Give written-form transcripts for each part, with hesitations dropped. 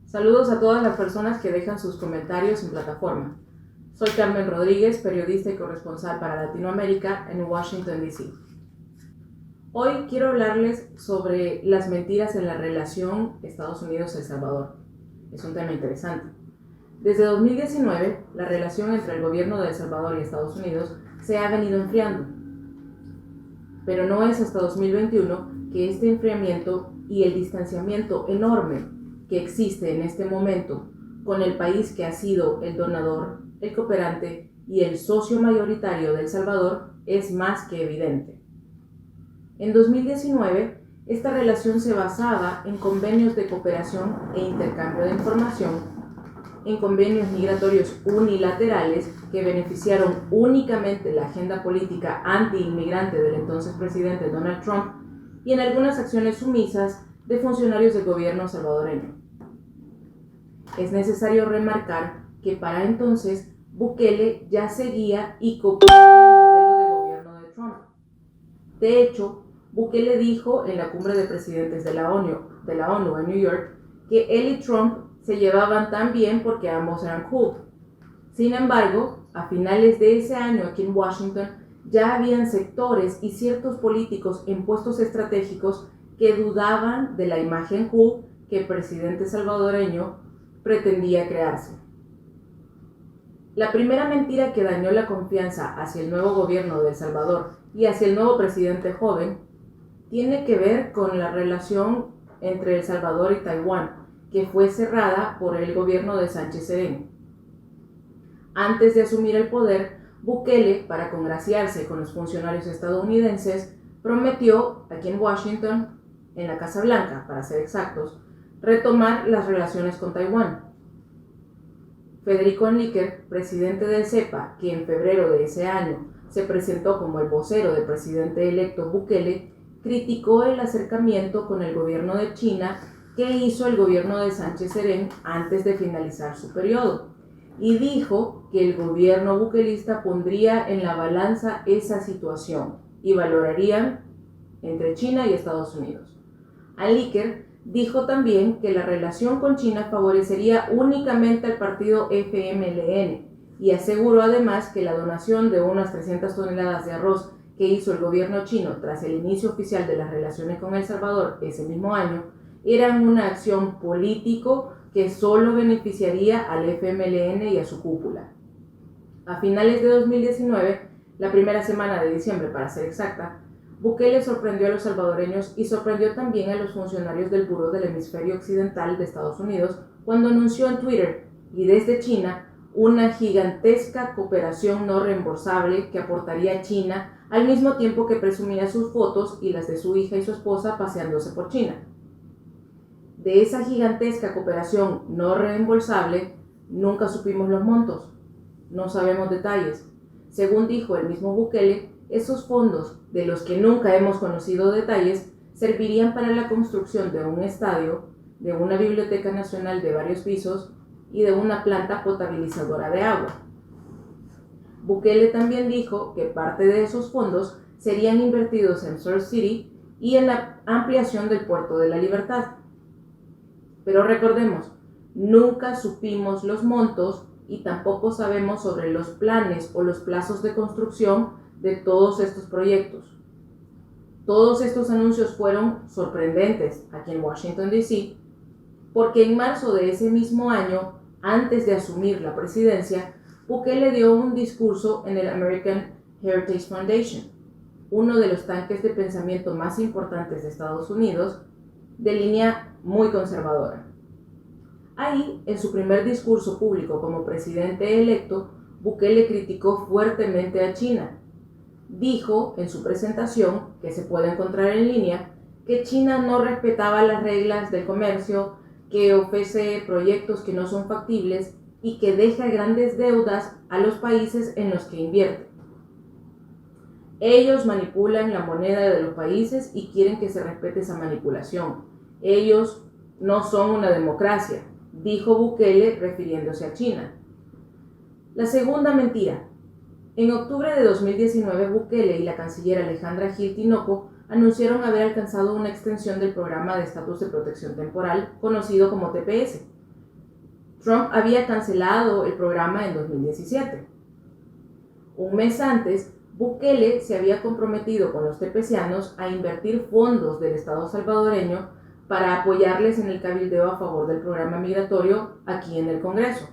Saludos a todas las personas que dejan sus comentarios en plataforma. Soy Carmen Rodríguez, periodista y corresponsal para Latinoamérica en Washington, D.C. Hoy quiero hablarles sobre las mentiras en la relación Estados Unidos-El Salvador. Es un tema interesante. Desde 2019, la relación entre el gobierno de El Salvador y Estados Unidos se ha venido enfriando. Pero no es hasta 2021 que este enfriamiento y el distanciamiento enorme que existe en este momento con el país que ha sido el donador, el cooperante y el socio mayoritario de El Salvador es más que evidente. En 2019, esta relación se basaba en convenios de cooperación e intercambio de información, en convenios migratorios unilaterales que beneficiaron únicamente la agenda política anti-inmigrante del entonces presidente Donald Trump y en algunas acciones sumisas de funcionarios del gobierno salvadoreño. Es necesario remarcar que para entonces Bukele ya seguía y copiaba el modelo de gobierno de Trump. De hecho, Bukele dijo en la cumbre de presidentes de la ONU en New York que él y Trump se llevaban tan bien porque ambos eran cool. Sin embargo, a finales de ese año aquí en Washington ya habían sectores y ciertos políticos en puestos estratégicos que dudaban de la imagen cool que el presidente salvadoreño pretendía crearse. La primera mentira que dañó la confianza hacia el nuevo gobierno de El Salvador y hacia el nuevo presidente joven tiene que ver con la relación entre El Salvador y Taiwán, que fue cerrada por el gobierno de Sánchez Serén. Antes de asumir el poder, Bukele, para congraciarse con los funcionarios estadounidenses, prometió aquí en Washington, en la Casa Blanca, para ser exactos, retomar las relaciones con Taiwán. Federico Henríquez, presidente del CEPA, que en febrero de ese año se presentó como el vocero del presidente electo Bukele, criticó el acercamiento con el gobierno de China que hizo el gobierno de Sánchez Serén antes de finalizar su periodo, y dijo que el gobierno bukelista pondría en la balanza esa situación y valorarían entre China y Estados Unidos. Henríquez dijo también que la relación con China favorecería únicamente al partido FMLN y aseguró además que la donación de unas 300 toneladas de arroz que hizo el gobierno chino tras el inicio oficial de las relaciones con El Salvador ese mismo año eran una acción político que solo beneficiaría al FMLN y a su cúpula. A finales de 2019, la primera semana de diciembre para ser exacta, Bukele sorprendió a los salvadoreños y sorprendió también a los funcionarios del Buró del Hemisferio Occidental de Estados Unidos cuando anunció en Twitter y desde China una gigantesca cooperación no reembolsable que aportaría a China al mismo tiempo que presumía sus fotos y las de su hija y su esposa paseándose por China. De esa gigantesca cooperación no reembolsable nunca supimos los montos, no sabemos detalles. Según dijo el mismo Bukele, esos fondos, de los que nunca hemos conocido detalles, servirían para la construcción de un estadio, de una biblioteca nacional de varios pisos y de una planta potabilizadora de agua. Bukele también dijo que parte de esos fondos serían invertidos en Surf City y en la ampliación del Puerto de la Libertad. Pero recordemos, nunca supimos los montos y tampoco sabemos sobre los planes o los plazos de construcción de todos estos proyectos. Todos estos anuncios fueron sorprendentes aquí en Washington, D.C., porque en marzo de ese mismo año, antes de asumir la presidencia, Bukele dio un discurso en el American Heritage Foundation, uno de los tanques de pensamiento más importantes de Estados Unidos, de línea muy conservadora. Ahí, en su primer discurso público como presidente electo, Bukele criticó fuertemente a China. Dijo en su presentación, que se puede encontrar en línea, que China no respetaba las reglas del comercio, que ofrece proyectos que no son factibles y que deja grandes deudas a los países en los que invierte. Ellos manipulan la moneda de los países y quieren que se respete esa manipulación. Ellos no son una democracia, dijo Bukele refiriéndose a China. La segunda mentira. En octubre de 2019, Bukele y la canciller Alejandra Gil Tinoco anunciaron haber alcanzado una extensión del programa de estatus de protección temporal, conocido como TPS, Trump había cancelado el programa en 2017. Un mes antes, Bukele se había comprometido con los tepecianos a invertir fondos del Estado salvadoreño para apoyarles en el cabildeo a favor del programa migratorio aquí en el Congreso.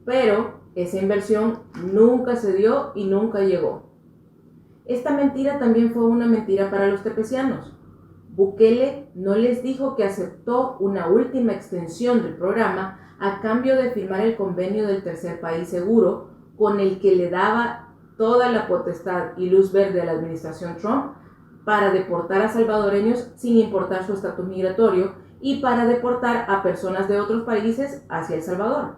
Pero esa inversión nunca se dio y nunca llegó. Esta mentira también fue una mentira para los tepecianos. Bukele no les dijo que aceptó una última extensión del programa a cambio de firmar el convenio del tercer país seguro, con el que le daba toda la potestad y luz verde a la administración Trump para deportar a salvadoreños sin importar su estatus migratorio y para deportar a personas de otros países hacia El Salvador.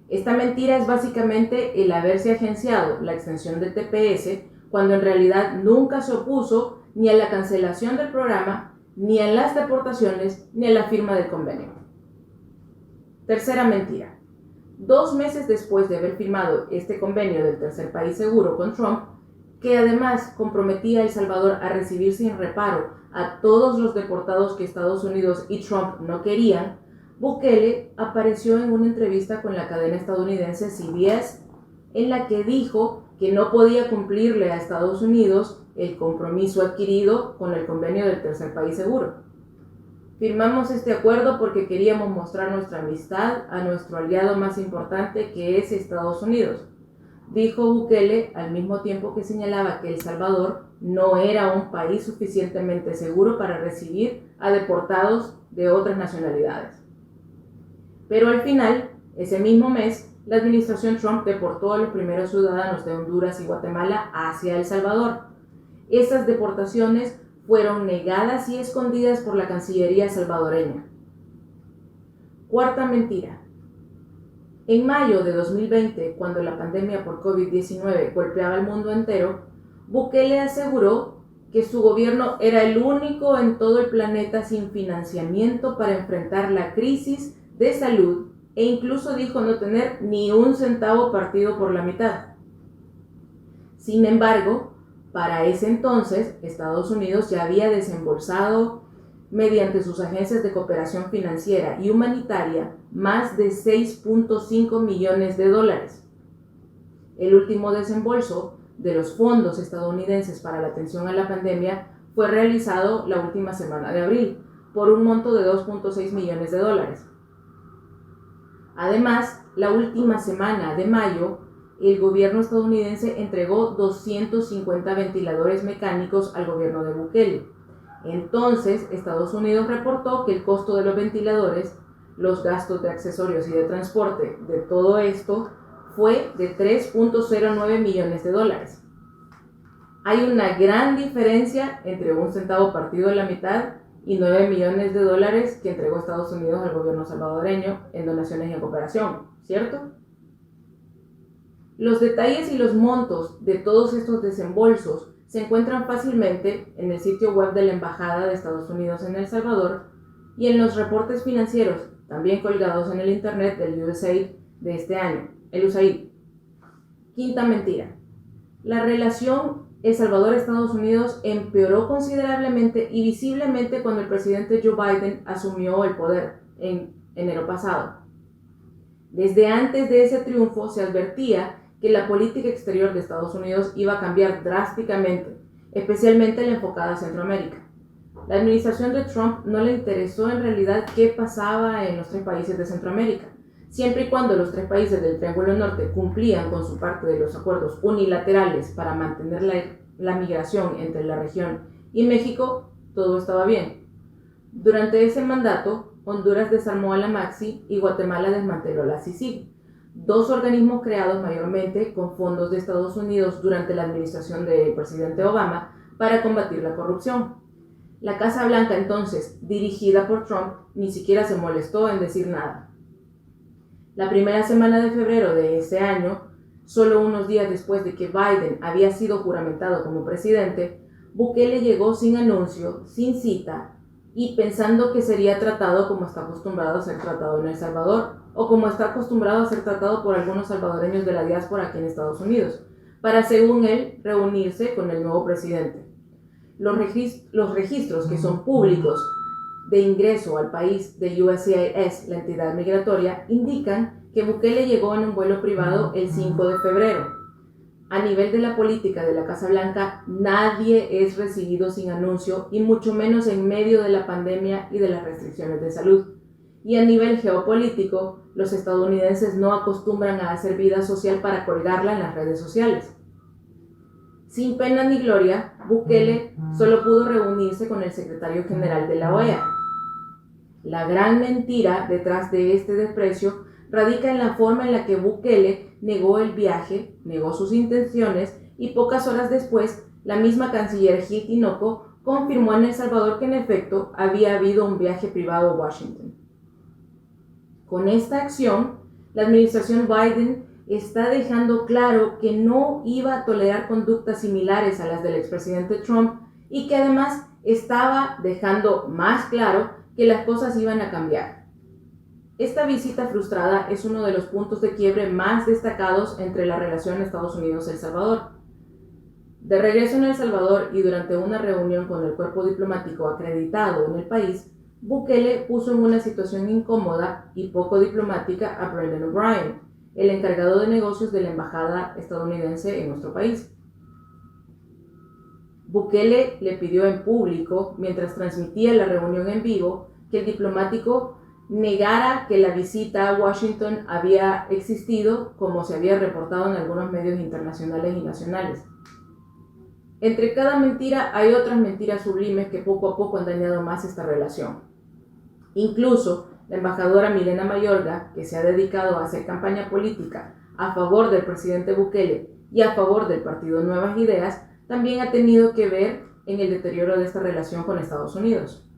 Esta mentira es básicamente el haberse agenciado la extensión del TPS cuando en realidad nunca se opuso ni a la cancelación del programa, ni a las deportaciones, ni a la firma del convenio. Tercera mentira. 2 meses después de haber firmado este convenio del tercer país seguro con Trump, que además comprometía a El Salvador a recibir sin reparo a todos los deportados que Estados Unidos y Trump no querían, Bukele apareció en una entrevista con la cadena estadounidense CBS, en la que dijo que no podía cumplirle a Estados Unidos el compromiso adquirido con el convenio del tercer país seguro. Firmamos este acuerdo porque queríamos mostrar nuestra amistad a nuestro aliado más importante, que es Estados Unidos, dijo Bukele, al mismo tiempo que señalaba que El Salvador no era un país suficientemente seguro para recibir a deportados de otras nacionalidades. Pero al final, ese mismo mes, la administración Trump deportó a los primeros ciudadanos de Honduras y Guatemala hacia El Salvador. Estas deportaciones fueron negadas y escondidas por la Cancillería salvadoreña. Cuarta mentira. En mayo de 2020, cuando la pandemia por COVID-19 golpeaba al mundo entero, Bukele aseguró que su gobierno era el único en todo el planeta sin financiamiento para enfrentar la crisis de salud e incluso dijo no tener ni un centavo partido por la mitad. Sin embargo, para ese entonces, Estados Unidos ya había desembolsado, mediante sus agencias de cooperación financiera y humanitaria, más de $6.5 millones. El último desembolso de los fondos estadounidenses para la atención a la pandemia fue realizado la última semana de abril, por un monto de $2.6 millones. Además, la última semana de mayo, el gobierno estadounidense entregó 250 ventiladores mecánicos al gobierno de Bukele. Entonces, Estados Unidos reportó que el costo de los ventiladores, los gastos de accesorios y de transporte de todo esto fue de $3.09 millones. Hay una gran diferencia entre un centavo partido en la mitad y $9 millones que entregó Estados Unidos al gobierno salvadoreño en donaciones y en cooperación, ¿cierto? Los detalles y los montos de todos estos desembolsos se encuentran fácilmente en el sitio web de la Embajada de Estados Unidos en El Salvador y en los reportes financieros, también colgados en el internet del USAID de este año, el USAID. Quinta mentira. La relación El Salvador-Estados Unidos empeoró considerablemente y visiblemente cuando el presidente Joe Biden asumió el poder en enero pasado. Desde antes de ese triunfo se advertía que la política exterior de Estados Unidos iba a cambiar drásticamente, especialmente la enfocada a Centroamérica. La administración de Trump no le interesó en realidad qué pasaba en los 3 países de Centroamérica, siempre y cuando los 3 países del Triángulo Norte cumplían con su parte de los acuerdos unilaterales para mantener la migración entre la región y México, todo estaba bien. Durante ese mandato, Honduras desarmó a la Maxi y Guatemala desmanteló la CICIG, 2 organismos creados mayormente con fondos de Estados Unidos durante la administración del presidente Obama para combatir la corrupción. La Casa Blanca, entonces, dirigida por Trump, ni siquiera se molestó en decir nada. La primera semana de febrero de ese año, solo unos días después de que Biden había sido juramentado como presidente, Bukele llegó sin anuncio, sin cita, y pensando que sería tratado como está acostumbrado a ser tratado en El Salvador, o como está acostumbrado a ser tratado por algunos salvadoreños de la diáspora aquí en Estados Unidos, para, según él, reunirse con el nuevo presidente. Los registros que son públicos de ingreso al país de USCIS, la entidad migratoria, indican que Bukele llegó en un vuelo privado el 5 de febrero. A nivel de la política de la Casa Blanca, nadie es recibido sin anuncio y mucho menos en medio de la pandemia y de las restricciones de salud. Y a nivel geopolítico, los estadounidenses no acostumbran a hacer vida social para colgarla en las redes sociales. Sin pena ni gloria, Bukele solo pudo reunirse con el secretario general de la OEA. La gran mentira detrás de este desprecio radica en la forma en la que Bukele negó el viaje, negó sus intenciones y pocas horas después, la misma canciller Gil Tinoco confirmó en El Salvador que en efecto había habido un viaje privado a Washington. Con esta acción, la administración Biden está dejando claro que no iba a tolerar conductas similares a las del expresidente Trump y que además estaba dejando más claro que las cosas iban a cambiar. Esta visita frustrada es uno de los puntos de quiebre más destacados entre la relación Estados Unidos-El Salvador. De regreso en El Salvador y durante una reunión con el cuerpo diplomático acreditado en el país, Bukele puso en una situación incómoda y poco diplomática a Brendan O'Brien, el encargado de negocios de la embajada estadounidense en nuestro país. Bukele le pidió en público, mientras transmitía la reunión en vivo, que el diplomático negara que la visita a Washington había existido, como se había reportado en algunos medios internacionales y nacionales. Entre cada mentira hay otras mentiras sublimes que poco a poco han dañado más esta relación. Incluso la embajadora Milena Mayorga, que se ha dedicado a hacer campaña política a favor del presidente Bukele y a favor del partido Nuevas Ideas, también ha tenido que ver en el deterioro de esta relación con Estados Unidos.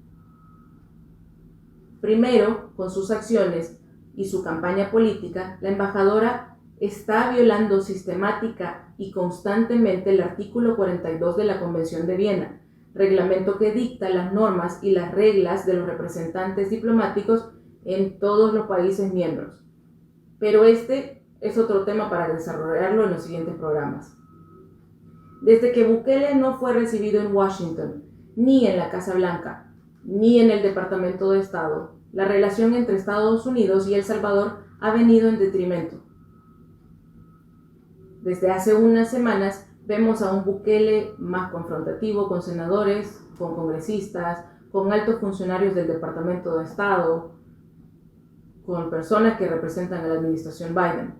Primero, con sus acciones y su campaña política, la embajadora está violando sistemática y constantemente el artículo 42 de la Convención de Viena, reglamento que dicta las normas y las reglas de los representantes diplomáticos en todos los países miembros. Pero este es otro tema para desarrollarlo en los siguientes programas. Desde que Bukele no fue recibido en Washington, ni en la Casa Blanca, ni en el Departamento de Estado, la relación entre Estados Unidos y El Salvador ha venido en detrimento. Desde hace unas semanas vemos a un Bukele más confrontativo con senadores, con congresistas, con altos funcionarios del Departamento de Estado, con personas que representan a la administración Biden.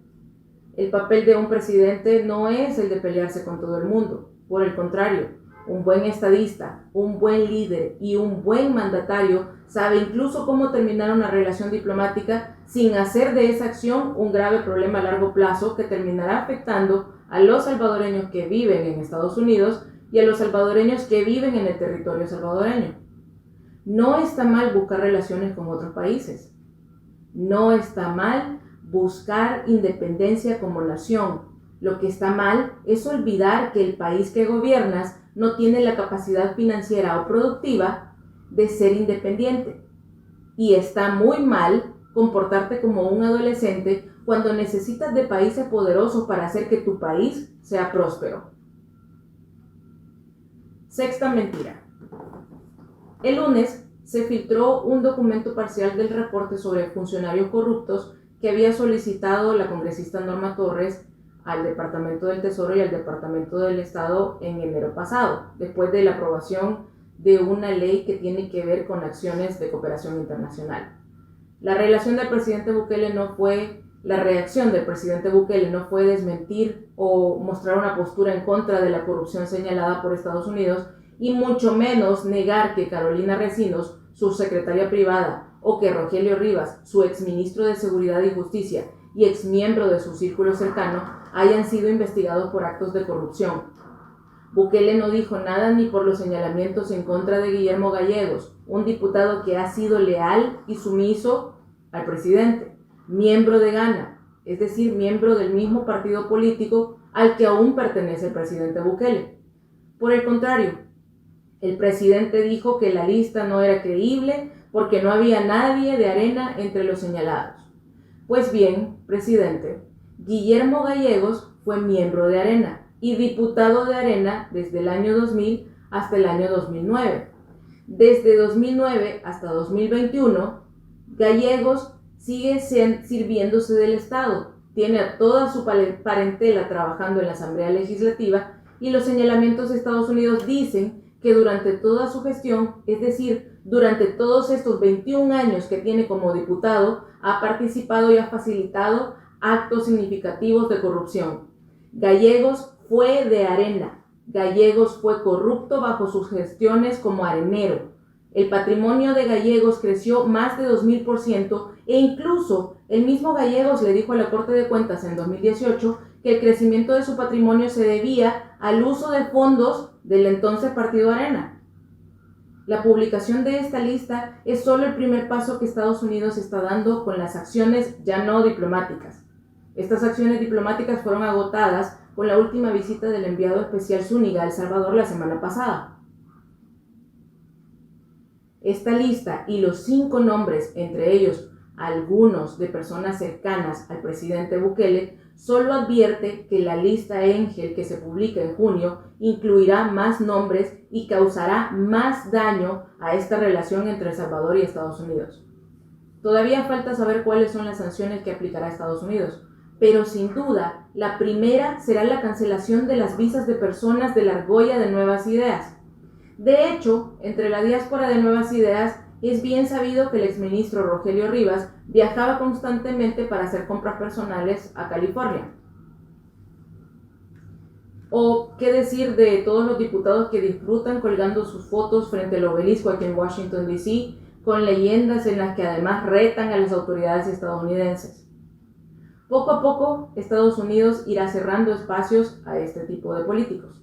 El papel de un presidente no es el de pelearse con todo el mundo. Por el contrario, un buen estadista, un buen líder y un buen mandatario sabe incluso cómo terminar una relación diplomática sin hacer de esa acción un grave problema a largo plazo que terminará afectando a los salvadoreños que viven en Estados Unidos y a los salvadoreños que viven en el territorio salvadoreño. No está mal buscar relaciones con otros países. No está mal buscar independencia como nación. Lo que está mal es olvidar que el país que gobiernas no tiene la capacidad financiera o productiva de ser independiente. Y está muy mal comportarte como un adolescente cuando necesitas de países poderosos para hacer que tu país sea próspero. Sexta mentira. El lunes se filtró un documento parcial del reporte sobre funcionarios corruptos que había solicitado la congresista Norma Torres al Departamento del Tesoro y al Departamento del Estado en enero pasado, después de la aprobación de una ley que tiene que ver con acciones de cooperación internacional. La reacción del presidente Bukele no fue desmentir o mostrar una postura en contra de la corrupción señalada por Estados Unidos y mucho menos negar que Carolina Recinos, su secretaria privada, o que Rogelio Rivas, su exministro de Seguridad y Justicia y exmiembro de su círculo cercano, hayan sido investigados por actos de corrupción. Bukele no dijo nada ni por los señalamientos en contra de Guillermo Gallegos, un diputado que ha sido leal y sumiso al presidente, miembro de Gana, es decir, miembro del mismo partido político al que aún pertenece el presidente Bukele. Por el contrario, el presidente dijo que la lista no era creíble porque no había nadie de Arena entre los señalados. Pues bien, presidente, Guillermo Gallegos fue miembro de Arena y diputado de Arena desde el año 2000 hasta el año 2009. Desde 2009 hasta 2021, Gallegos sigue sirviéndose del Estado, tiene a toda su parentela trabajando en la Asamblea Legislativa y los señalamientos de Estados Unidos dicen que durante toda su gestión, es decir, durante todos estos 21 años que tiene como diputado, ha participado y ha facilitado actos significativos de corrupción. Gallegos fue de arena. Gallegos fue corrupto bajo sus gestiones como arenero. El patrimonio de Gallegos creció más de 2000% e incluso el mismo Gallegos le dijo a la Corte de Cuentas en 2018 que el crecimiento de su patrimonio se debía al uso de fondos del entonces Partido Arena. La publicación de esta lista es solo el primer paso que Estados Unidos está dando con las acciones ya no diplomáticas. Estas acciones diplomáticas fueron agotadas con la última visita del enviado especial Zúñiga a El Salvador la semana pasada. Esta lista y los 5 nombres, entre ellos algunos de personas cercanas al presidente Bukele, solo advierte que la lista Engel que se publica en junio incluirá más nombres y causará más daño a esta relación entre El Salvador y Estados Unidos. Todavía falta saber cuáles son las sanciones que aplicará Estados Unidos, pero sin duda la primera será la cancelación de las visas de personas de la argolla de Nuevas Ideas. De hecho, entre la diáspora de Nuevas Ideas es bien sabido que el exministro Rogelio Rivas viajaba constantemente para hacer compras personales a California. O qué decir de todos los diputados que disfrutan colgando sus fotos frente al obelisco aquí en Washington, D.C., con leyendas en las que además retan a las autoridades estadounidenses. Poco a poco, Estados Unidos irá cerrando espacios a este tipo de políticos.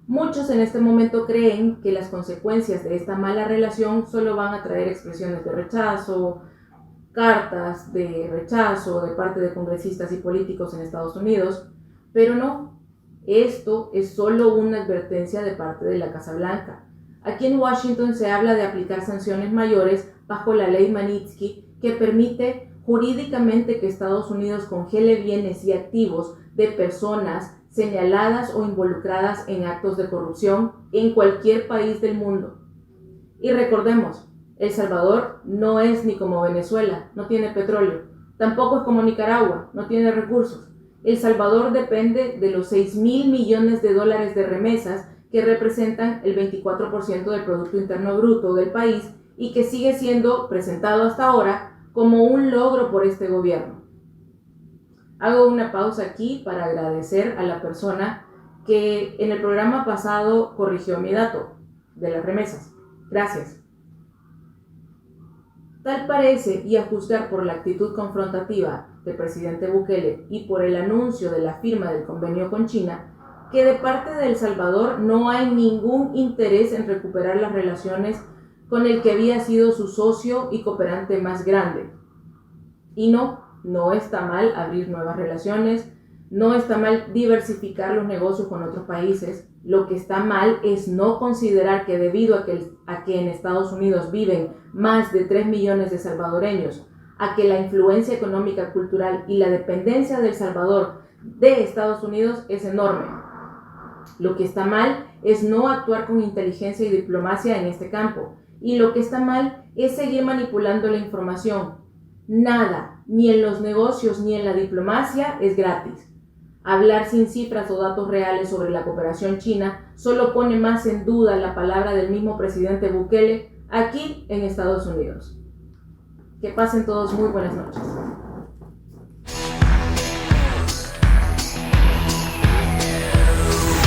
Muchos en este momento creen que las consecuencias de esta mala relación solo van a traer expresiones de rechazo, cartas de rechazo de parte de congresistas y políticos en Estados Unidos, pero no, esto es solo una advertencia de parte de la Casa Blanca. Aquí en Washington se habla de aplicar sanciones mayores bajo la ley Magnitsky que permite jurídicamente que Estados Unidos congele bienes y activos de personas señaladas o involucradas en actos de corrupción en cualquier país del mundo. Y recordemos, El Salvador no es ni como Venezuela, no tiene petróleo, tampoco es como Nicaragua, no tiene recursos. El Salvador depende de los 6,000 millones de dólares de remesas que representan el 24% del Producto Interno Bruto del país y que sigue siendo presentado hasta ahora como un logro por este gobierno. Hago una pausa aquí para agradecer a la persona que en el programa pasado corrigió mi dato de las remesas. Gracias. Tal parece, y a juzgar por la actitud confrontativa del presidente Bukele y por el anuncio de la firma del convenio con China, que de parte de El Salvador no hay ningún interés en recuperar las relaciones con el que había sido su socio y cooperante más grande. Y no está mal abrir nuevas relaciones, no está mal diversificar los negocios con otros países. Lo que está mal es no considerar que debido a que en Estados Unidos viven más de 3 millones de salvadoreños, a que la influencia económica, cultural y la dependencia de El Salvador de Estados Unidos es enorme. Lo que está mal es no actuar con inteligencia y diplomacia en este campo. Y lo que está mal es seguir manipulando la información. Nada, ni en los negocios ni en la diplomacia, es gratis. Hablar sin cifras o datos reales sobre la cooperación china solo pone más en duda la palabra del mismo presidente Bukele aquí en Estados Unidos. Que pasen todos muy buenas noches.